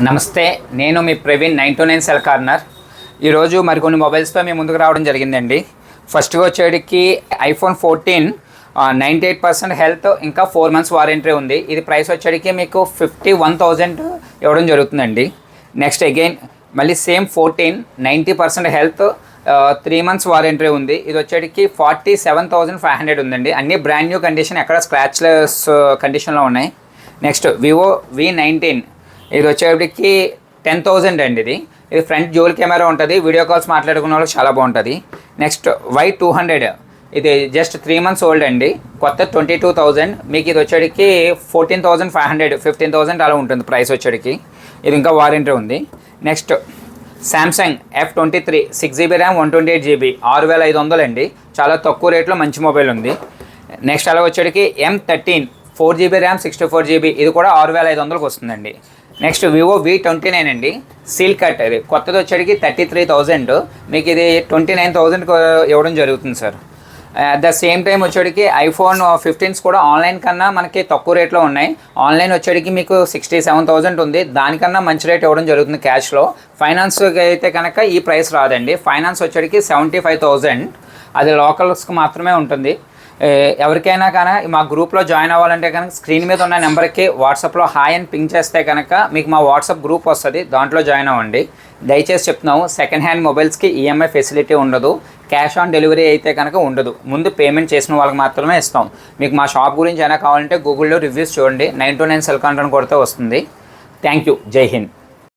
నమస్తే, నేను మీ Praveen 929 cell corner. ఈరోజు మరికొన్ని మొబైల్స్తో మేము ముందుకు రావడం జరిగిందండి. ఫస్ట్గా వచ్చేటికి ఐఫోన్ 14 98% హెల్త్, ఇంకా 4 months వారంటీ ఉంది. ఇది ప్రైస్ వచ్చేటికి మీకు 51,000 ఇవ్వడం జరుగుతుందండి. నెక్స్ట్ అగైన్ మళ్ళీ సేమ్ 14 90% హెల్త్, 3 months వారంటీ ఉంది. ఇది వచ్చేటికి 47,500 ఉందండి. అన్ని బ్రాండ్ న్యూ కండిషన్, ఎక్కడ స్క్రాచ్లెస్ కండిషన్లో ఉన్నాయి. నెక్స్ట్ వివో V19, ఇది వచ్చేటికి 10,000 అండి. ఇది ఫ్రంట్ డ్యూయల్ కెమెరా ఉంటుంది, వీడియో కాల్స్ మాట్లాడుకున్న వాళ్ళకి చాలా బాగుంటుంది. నెక్స్ట్ Y200, ఇది జస్ట్ 3 months ఓల్డ్ అండి, కొత్త 22,000. మీకు ఇది వచ్చేటికి 14,500 15,000 అలా ఉంటుంది ప్రైస్ వచ్చేటికి. ఇది ఇంకా వారంటీ ఉంది. Next Samsung F23 6GB RAM 128GB 6,500 అండి, చాలా తక్కువ రేట్లో మంచి మొబైల్ ఉంది. నెక్స్ట్ అలా వచ్చేటికి M13 4GB ర్యామ్ 64GB, ఇది కూడా 6,500కి వస్తుందండి. నెక్స్ట్ వివో V29 అండి, సీల్ కట్. ఇది కొత్తది వచ్చేటికి 33,000, మీకు ఇది 29,000కి ఇవ్వడం జరుగుతుంది sir. At the same time వచ్చేటికి ఐఫోన్ 15s కూడా ఆన్లైన్ కన్నా మనకి తక్కువ రేట్లో ఉన్నాయి. ఆన్లైన్ వచ్చేటికి మీకు 67,000 ఉంది, దానికన్నా మంచి రేట్ ఇవ్వడం జరుగుతుంది క్యాష్లో. ఫైనాన్స్కి అయితే కనుక ఈ ప్రైస్ రాదండి. ఫైనాన్స్ వచ్చేటికి 75,000, అది లోకల్స్కి మాత్రమే ఉంటుంది. ఎవరికైనా కానీ మా గ్రూప్లో జాయిన్ అవ్వాలంటే కనుక స్క్రీన్ మీద ఉన్న నెంబర్కి వాట్సాప్లో హాయ్ అని పింక్ చేస్తే కనుక మీకు మా వాట్సాప్ గ్రూప్ వస్తుంది, దాంట్లో జాయిన్ అవ్వండి. దయచేసి చెప్తున్నాము, సెకండ్ హ్యాండ్ మొబైల్స్కి ఈఎంఐ ఫెసిలిటీ ఉండదు, క్యాష్ ఆన్ డెలివరీ అయితే కనుక ఉండదు. ముందు పేమెంట్ చేసిన వాళ్ళకి మాత్రమే ఇస్తాం. మీకు మా షాప్ గురించి అయినా కావాలంటే గూగుల్లో రివ్యూస్ చూడండి, 929 సెల్ కార్నర్ కొడితే వస్తుంది. Thank you. జై హింద్.